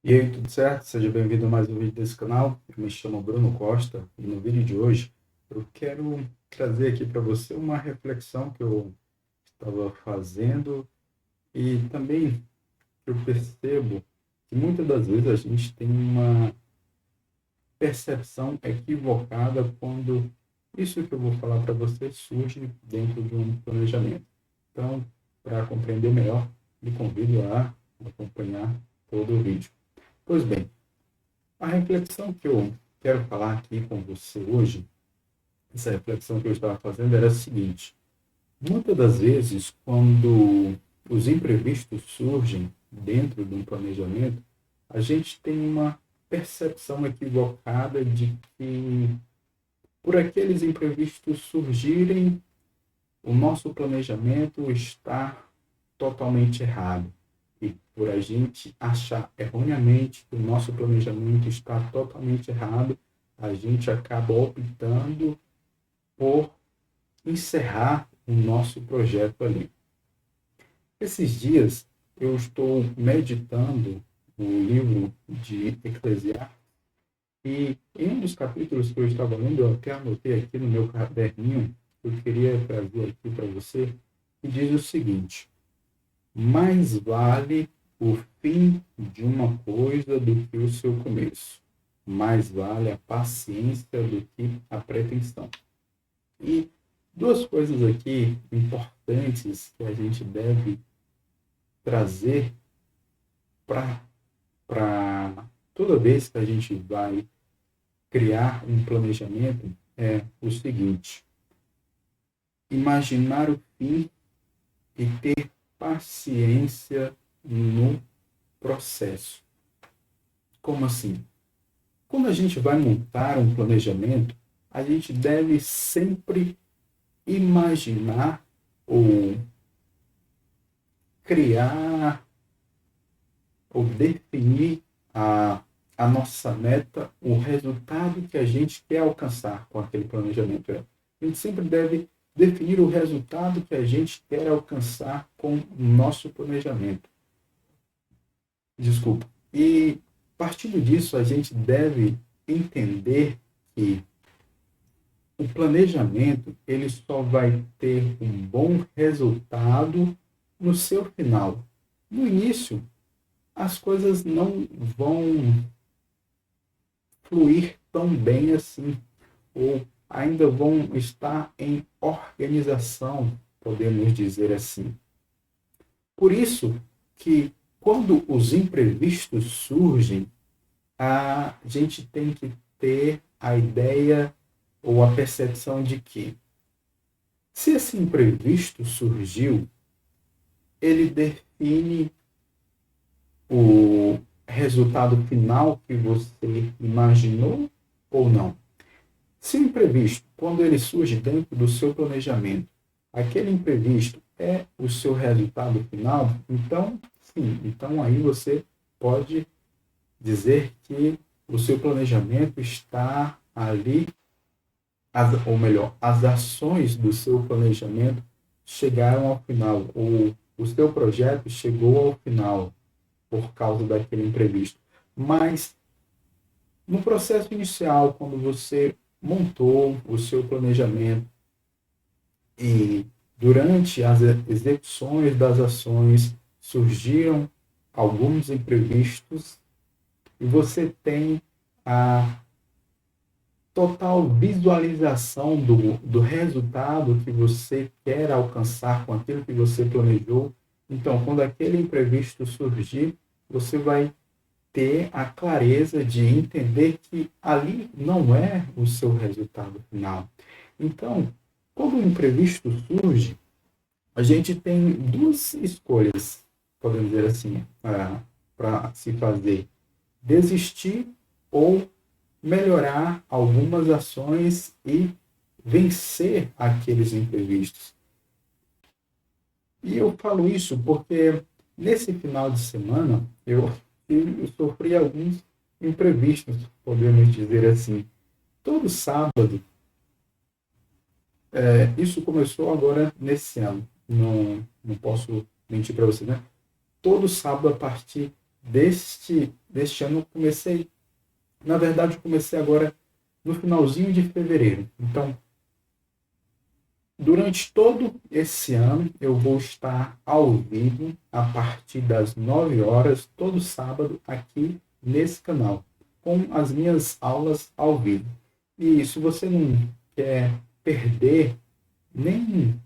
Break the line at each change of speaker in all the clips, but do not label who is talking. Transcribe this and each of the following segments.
E aí, tudo certo? Seja bem-vindo a mais um vídeo desse canal. Eu me chamo Bruno Costa e no vídeo de hoje eu quero trazer aqui para você uma reflexão que eu estava fazendo e também eu percebo que muitas das vezes a gente tem uma percepção equivocada quando isso que eu vou falar para você surge dentro de um planejamento. Então, para compreender melhor, me convido a acompanhar todo o vídeo. Pois bem, a reflexão que eu quero falar aqui com você hoje, essa reflexão que eu estava fazendo era a seguinte: muitas das vezes, quando os imprevistos surgem dentro de um planejamento, a gente tem uma percepção equivocada de que, por aqueles imprevistos surgirem, o nosso planejamento está totalmente errado. E por a gente achar erroneamente que o nosso planejamento está totalmente errado, a gente acaba optando por encerrar o nosso projeto ali. Esses dias eu estou meditando o livro de Eclesiastes e em um dos capítulos que eu estava lendo, eu até anotei aqui no meu caderninho, eu queria trazer aqui para você, que diz o seguinte: mais vale o fim de uma coisa do que o seu começo. Mais vale a paciência do que a pretensão. E duas coisas aqui importantes que a gente deve trazer para toda vez que a gente vai criar um planejamento é o seguinte: imaginar o fim e ter paciência no processo. Como assim? Quando a gente vai montar um planejamento, a gente deve sempre imaginar ou criar ou definir a nossa meta, o resultado que a gente quer alcançar com aquele planejamento. A gente sempre deve definir o resultado que a gente quer alcançar com o nosso planejamento. Desculpa. E partindo disso, a gente deve entender que o planejamento ele só vai ter um bom resultado no seu final. No início, as coisas não vão fluir tão bem assim, ou ainda vão estar em organização, podemos dizer assim. Por isso que quando os imprevistos surgem, a gente tem que ter a ideia ou a percepção de que, se esse imprevisto surgiu, ele define o resultado final que você imaginou ou não. Se o imprevisto, quando ele surge dentro do seu planejamento, aquele imprevisto é o seu resultado final, então, sim, então aí você pode dizer que o seu planejamento está ali, ou melhor, as ações do seu planejamento chegaram ao final, ou o seu projeto chegou ao final por causa daquele imprevisto. Mas no processo inicial, quando você montou o seu planejamento e durante as execuções das ações surgiram alguns imprevistos e você tem a total visualização do resultado que você quer alcançar com aquilo que você planejou. Então, quando aquele imprevisto surgir, você vai ter a clareza de entender que ali não é o seu resultado final. Então, quando o imprevisto surge, a gente tem duas escolhas, podemos dizer assim, para se fazer: desistir ou melhorar algumas ações e vencer aqueles imprevistos. E eu falo isso porque nesse final de semana eu sofri alguns imprevistos, podemos dizer assim. Todo sábado, isso começou agora nesse ano, não posso mentir para você, né? Todo sábado, a partir deste ano eu comecei, na verdade eu comecei agora no finalzinho de fevereiro. Então, durante todo esse ano, eu vou estar ao vivo a partir das 9 horas, todo sábado, aqui nesse canal, com as minhas aulas ao vivo. E se você não quer perder nem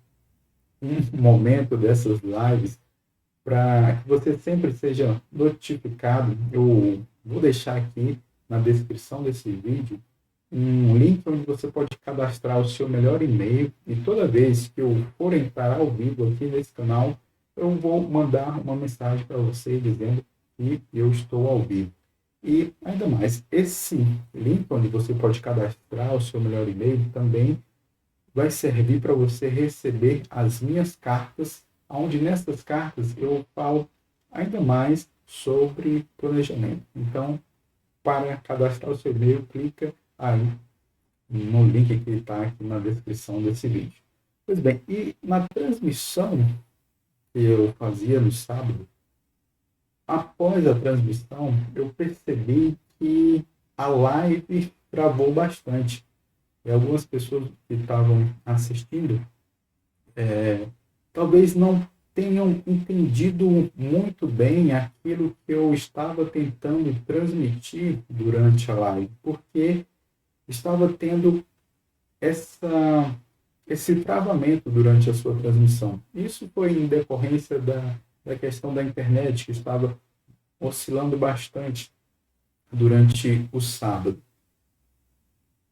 um momento dessas lives, para que você sempre seja notificado, eu vou deixar aqui na descrição desse vídeo um link onde você pode cadastrar o seu melhor e-mail, e toda vez que eu for entrar ao vivo aqui nesse canal, eu vou mandar uma mensagem para você dizendo que eu estou ao vivo. E ainda mais, esse link onde você pode cadastrar o seu melhor e-mail também vai servir para você receber as minhas cartas, onde nessas cartas eu falo ainda mais sobre planejamento. Então, para cadastrar o seu e-mail, clica aí no link que está aqui na descrição desse vídeo. Pois bem, e na transmissão que eu fazia no sábado, após a transmissão, eu percebi que a live travou bastante. E algumas pessoas que estavam assistindo, talvez não tenham entendido muito bem aquilo que eu estava tentando transmitir durante a live, porque estava tendo esse travamento durante a sua transmissão. Isso foi em decorrência da questão da internet, que estava oscilando bastante durante o sábado.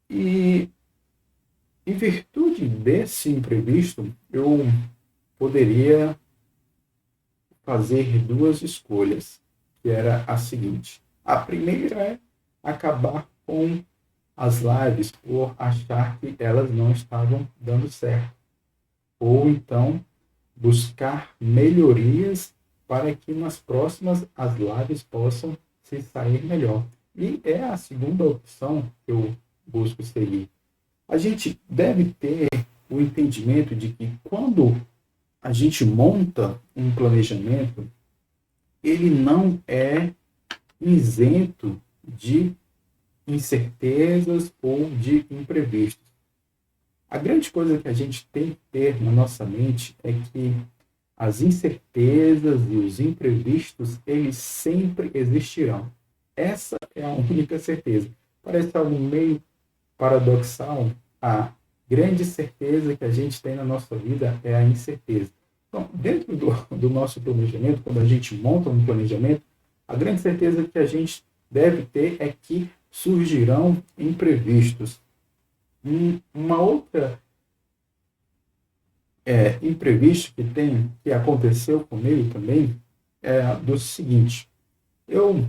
E, em virtude desse imprevisto, eu poderia fazer duas escolhas, que era a seguinte. A primeira é acabar com as lives por achar que elas não estavam dando certo. Ou então buscar melhorias para que nas próximas as lives possam se sair melhor. E é a segunda opção que eu busco seguir. A gente deve ter o entendimento de que quando a gente monta um planejamento, ele não é isento de incertezas ou de imprevistos. A grande coisa que a gente tem que ter na nossa mente é que as incertezas e os imprevistos, eles sempre existirão. Essa é a única certeza. Parece algo meio paradoxal. A grande certeza que a gente tem na nossa vida é a incerteza. Então, dentro do nosso planejamento, quando a gente monta um planejamento, a grande certeza que a gente deve ter é que surgirão imprevistos. Uma outra imprevisto que aconteceu comigo também é do seguinte. Eu,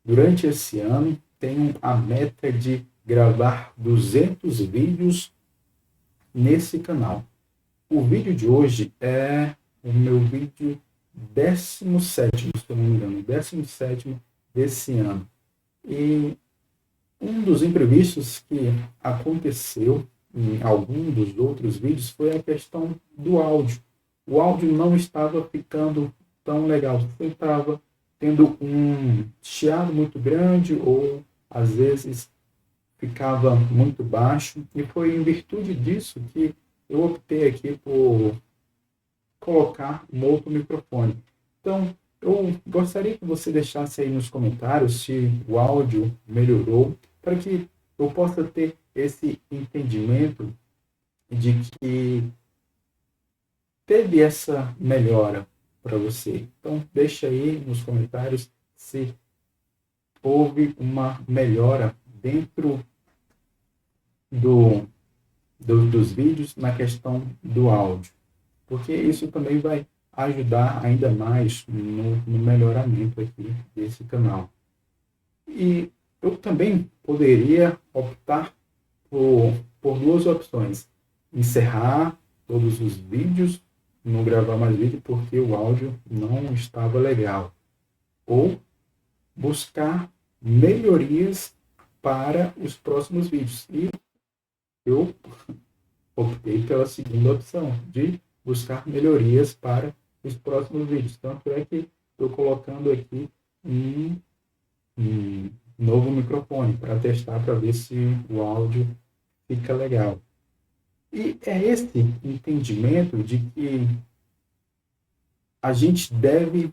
durante esse ano, tenho a meta de gravar 200 vídeos nesse canal. O vídeo de hoje é o meu vídeo 17º, se eu não me engano, 17º desse ano. E um dos imprevistos que aconteceu em algum dos outros vídeos foi a questão do áudio. O áudio não estava ficando tão legal. Você estava tendo um chiado muito grande ou, às vezes, ficava muito baixo. E foi em virtude disso que eu optei aqui por colocar um outro microfone. Então, eu gostaria que você deixasse aí nos comentários se o áudio melhorou, para que eu possa ter esse entendimento de que teve essa melhora para você. Então, deixa aí nos comentários se houve uma melhora dentro dos vídeos na questão do áudio, porque isso também vai ajudar ainda mais no melhoramento aqui desse canal. E eu também poderia optar por duas opções: encerrar todos os vídeos, não gravar mais vídeo porque o áudio não estava legal, ou buscar melhorias para os próximos vídeos. E eu optei pela segunda opção, de buscar melhorias para os próximos vídeos. Tanto é que estou colocando aqui um, um novo microfone para testar, para ver se o áudio fica legal. E é esse entendimento de que a gente deve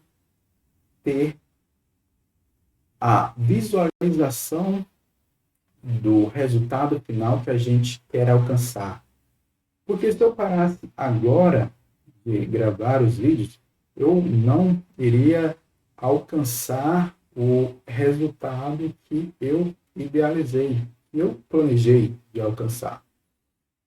ter a visualização do resultado final que a gente quer alcançar. Porque se eu parasse agora de gravar os vídeos, eu não iria alcançar o resultado que eu idealizei, que eu planejei de alcançar.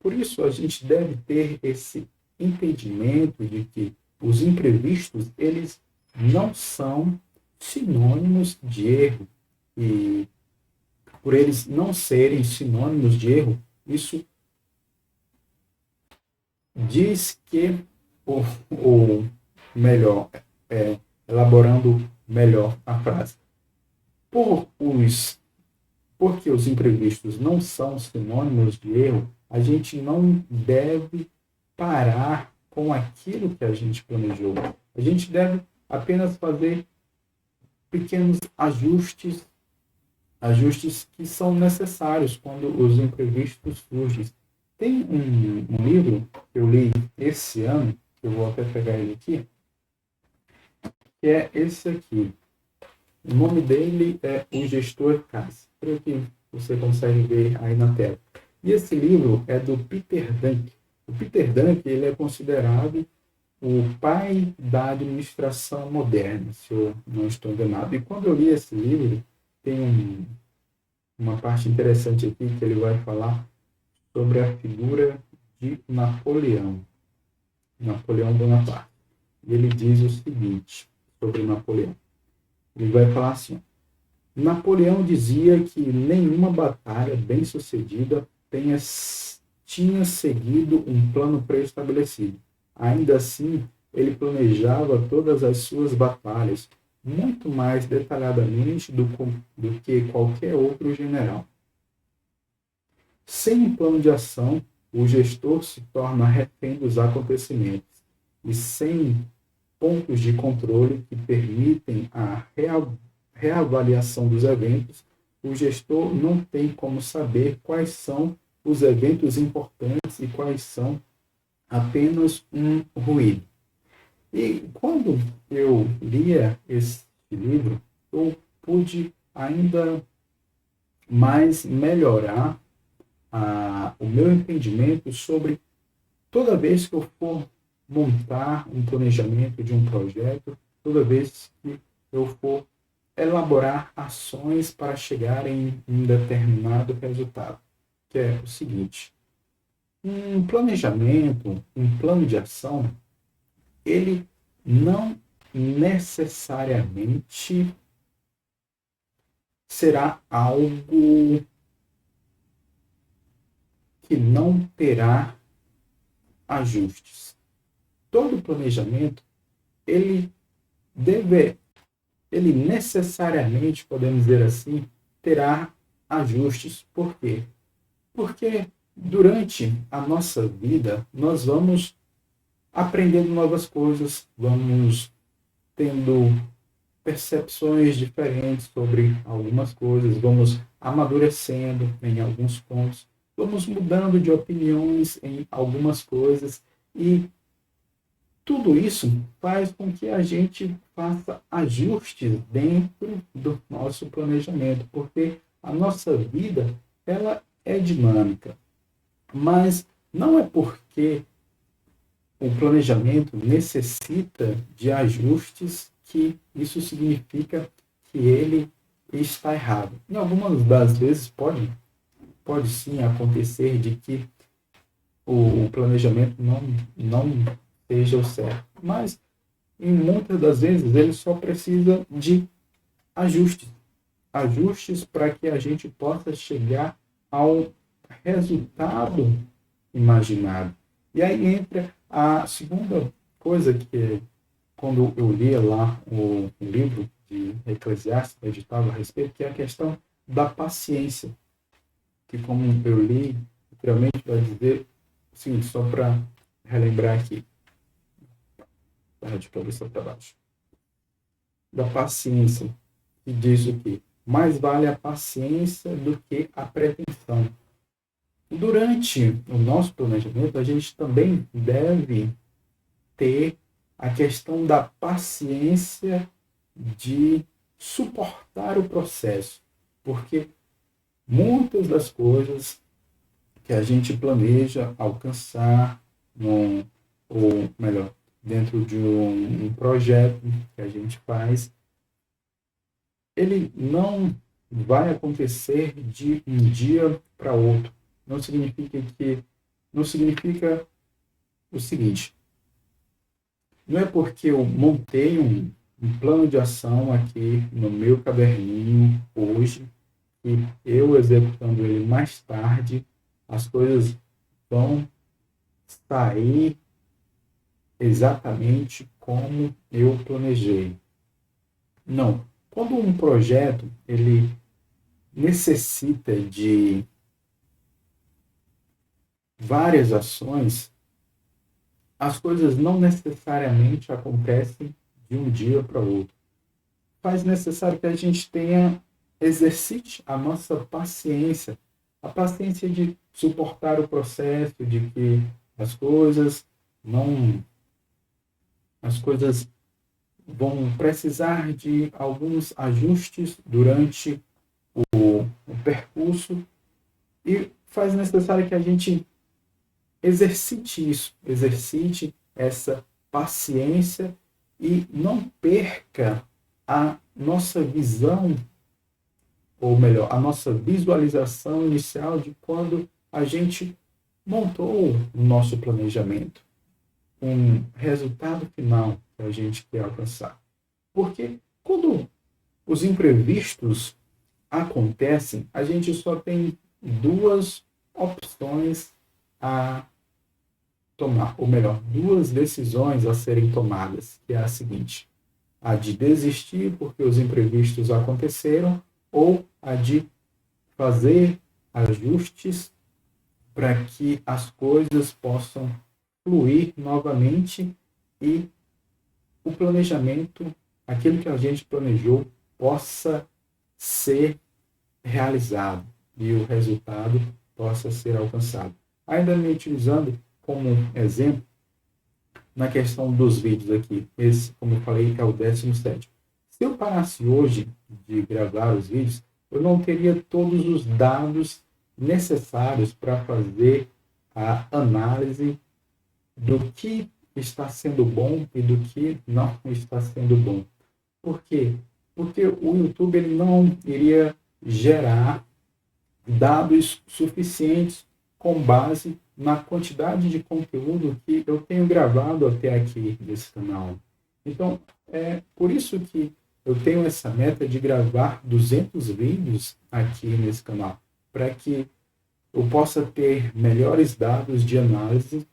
Por isso, a gente deve ter esse entendimento de que os imprevistos, eles não são sinônimos de erro. E por eles não serem sinônimos de erro, isso diz que, ou melhor, elaborando melhor a frase, por os, porque os imprevistos não são sinônimos de erro, a gente não deve parar com aquilo que a gente planejou. A gente deve apenas fazer pequenos ajustes que são necessários quando os imprevistos surgem. Tem um livro que eu li esse ano, que eu vou até pegar ele aqui, que é esse aqui. O nome dele é O Gestor Cass. Creio que você consegue ver aí na tela. E esse livro é do Peter Drucker. O Peter Drucker, ele é considerado o pai da administração moderna, se eu não estou enganado. E quando eu li esse livro, tem uma parte interessante aqui que ele vai falar sobre a figura de Napoleão Bonaparte. E ele diz o seguinte sobre Napoleão. Ele vai falar assim: Napoleão dizia que nenhuma batalha bem-sucedida tinha seguido um plano pré-estabelecido. Ainda assim, ele planejava todas as suas batalhas muito mais detalhadamente do que qualquer outro general. Sem um plano de ação, o gestor se torna refém dos acontecimentos, e sem pontos de controle que permitem a reavaliação dos eventos, o gestor não tem como saber quais são os eventos importantes e quais são apenas um ruído. E quando eu lia esse livro, eu pude ainda mais melhorar o meu entendimento sobre toda vez que eu for montar um planejamento de um projeto, toda vez que eu for elaborar ações para chegar em um determinado resultado, que é o seguinte: um planejamento, um plano de ação, ele não necessariamente será algo que não terá ajustes. Todo planejamento, ele necessariamente, podemos dizer assim, terá ajustes. Por quê? Porque durante a nossa vida, nós vamos aprendendo novas coisas, vamos tendo percepções diferentes sobre algumas coisas, vamos amadurecendo em alguns pontos, vamos mudando de opiniões em algumas coisas, e tudo isso faz com que a gente faça ajustes dentro do nosso planejamento, porque a nossa vida, ela é dinâmica. Mas não é porque o planejamento necessita de ajustes que isso significa que ele está errado. Em algumas das vezes pode sim acontecer de que o planejamento não seja o certo, mas em muitas das vezes ele só precisa de ajustes para que a gente possa chegar ao resultado imaginado. E aí entra a segunda coisa que, quando eu lia lá o livro de Eclesiastes, editava a respeito, que é a questão da paciência, que, como eu li, literalmente vai dizer, sim, só para relembrar aqui, de cabeça para baixo, da paciência. que diz o quê? Mais vale a paciência do que a pretensão. Durante o nosso planejamento, a gente também deve ter a questão da paciência de suportar o processo, porque muitas das coisas que a gente planeja alcançar, ou melhor, dentro de um projeto que a gente faz, ele não vai acontecer de um dia para outro. Não significa o seguinte: não é porque eu montei um plano de ação aqui no meu caderninho hoje e eu executando ele mais tarde, as coisas vão sair exatamente como eu planejei. Não. Quando um projeto ele necessita de várias ações, as coisas não necessariamente acontecem de um dia para o outro. Faz necessário que a gente exercite a nossa paciência, a paciência de suportar o processo, de que as coisas não, as coisas vão precisar de alguns ajustes durante o percurso e faz necessário que a gente exercite isso, exercite essa paciência e não perca a nossa visão, ou melhor, a nossa visualização inicial de quando a gente montou o nosso planejamento, um resultado final que a gente quer alcançar. Porque quando os imprevistos acontecem, a gente só tem duas opções a tomar, ou melhor, duas decisões a serem tomadas, que é a seguinte: a de desistir porque os imprevistos aconteceram, ou a de fazer ajustes para que as coisas possam fluir novamente e o planejamento, aquilo que a gente planejou, possa ser realizado e o resultado possa ser alcançado. Ainda me utilizando como exemplo, na questão dos vídeos aqui, esse, como eu falei, é o 17º. Se eu parasse hoje de gravar os vídeos, eu não teria todos os dados necessários para fazer a análise do que está sendo bom e do que não está sendo bom. Por quê? Porque o YouTube ele não iria gerar dados suficientes com base na quantidade de conteúdo que eu tenho gravado até aqui nesse canal. Então, é por isso que eu tenho essa meta de gravar 200 vídeos aqui nesse canal, para que eu possa ter melhores dados de análise,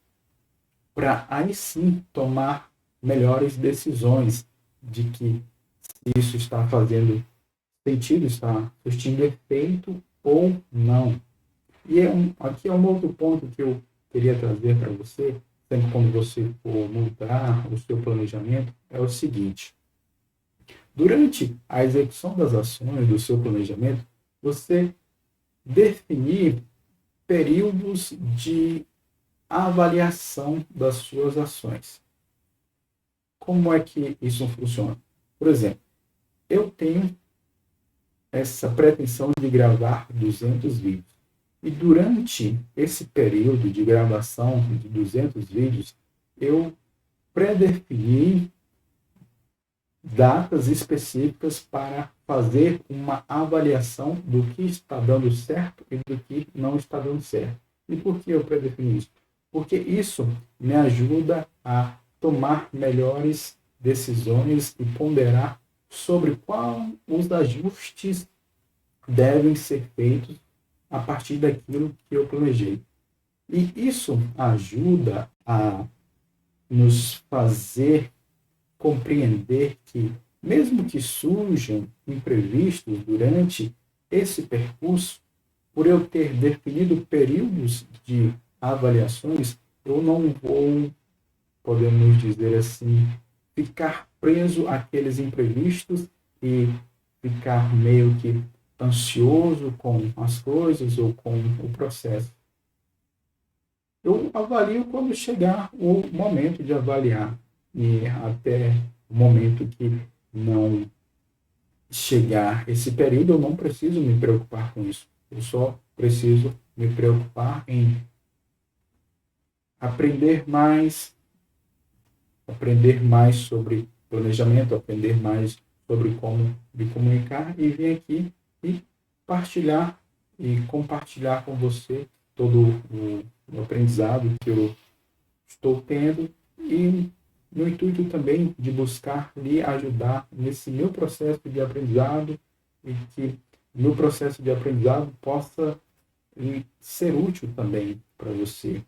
para aí sim tomar melhores decisões de que se isso está fazendo sentido, está surtindo efeito ou não. E aqui é um outro ponto que eu queria trazer para você, sempre quando você for montar o seu planejamento, é o seguinte: durante a execução das ações do seu planejamento, você definir períodos de avaliação das suas ações. Como é que isso funciona? Por exemplo, eu tenho essa pretensão de gravar 200 vídeos. E durante esse período de gravação de 200 vídeos, eu predefini datas específicas para fazer uma avaliação do que está dando certo e do que não está dando certo. E por que eu predefini isso? Porque isso me ajuda a tomar melhores decisões e ponderar sobre quais os ajustes devem ser feitos a partir daquilo que eu planejei. E isso ajuda a nos fazer compreender que, mesmo que surjam imprevistos durante esse percurso, por eu ter definido períodos de avaliações, eu não vou, podemos dizer assim, ficar preso àqueles imprevistos e ficar meio que ansioso com as coisas ou com o processo. Eu avalio quando chegar o momento de avaliar. E até o momento que não chegar esse período, eu não preciso me preocupar com isso. Eu só preciso me preocupar em aprender mais sobre planejamento, aprender mais sobre como me comunicar e vir aqui e partilhar e compartilhar com você todo o aprendizado que eu estou tendo e no intuito também de buscar lhe ajudar nesse meu processo de aprendizado e que o meu processo de aprendizado possa ser útil também para você.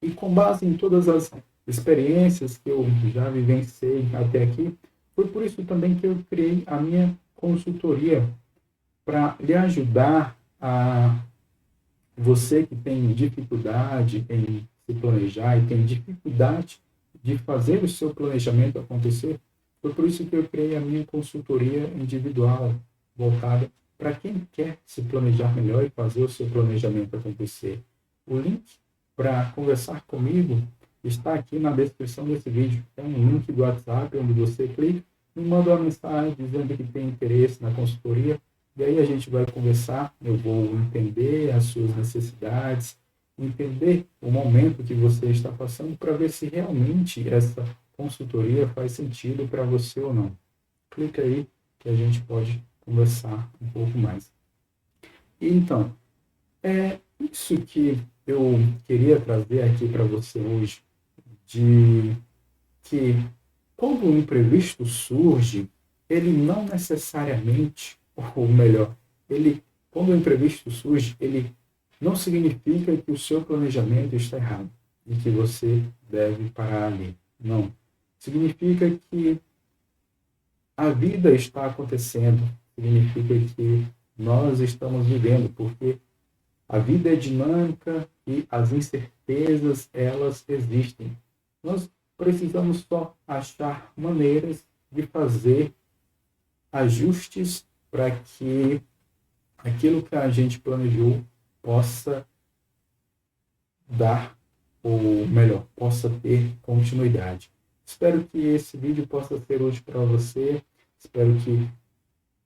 E com base em todas as experiências que eu já vivenciei até aqui, foi por isso também que eu criei a minha consultoria para lhe ajudar a você que tem dificuldade em se planejar e tem dificuldade de fazer o seu planejamento acontecer. Foi por isso que eu criei a minha consultoria individual, voltada para quem quer se planejar melhor e fazer o seu planejamento acontecer. O link para conversar comigo está aqui na descrição desse vídeo. É um link do WhatsApp onde você clica e manda uma mensagem dizendo que tem interesse na consultoria. E aí a gente vai conversar, eu vou entender as suas necessidades, entender o momento que você está passando para ver se realmente essa consultoria faz sentido para você ou não. Clica aí que a gente pode conversar um pouco mais. E então, é isso que eu queria trazer aqui para você hoje, de que quando o imprevisto surge, ele não necessariamente, ou melhor, quando o imprevisto surge, ele não significa que o seu planejamento está errado e que você deve parar ali. Não. Significa que a vida está acontecendo, significa que nós estamos vivendo, porque a vida é dinâmica e as incertezas, elas existem. Nós precisamos só achar maneiras de fazer ajustes para que aquilo que a gente planejou possa dar, ou melhor, possa ter continuidade. Espero que esse vídeo possa ser útil para você. Espero que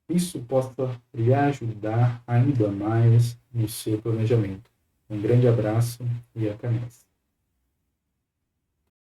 isso possa lhe ajudar ainda mais no seu planejamento. Um grande abraço e até mais.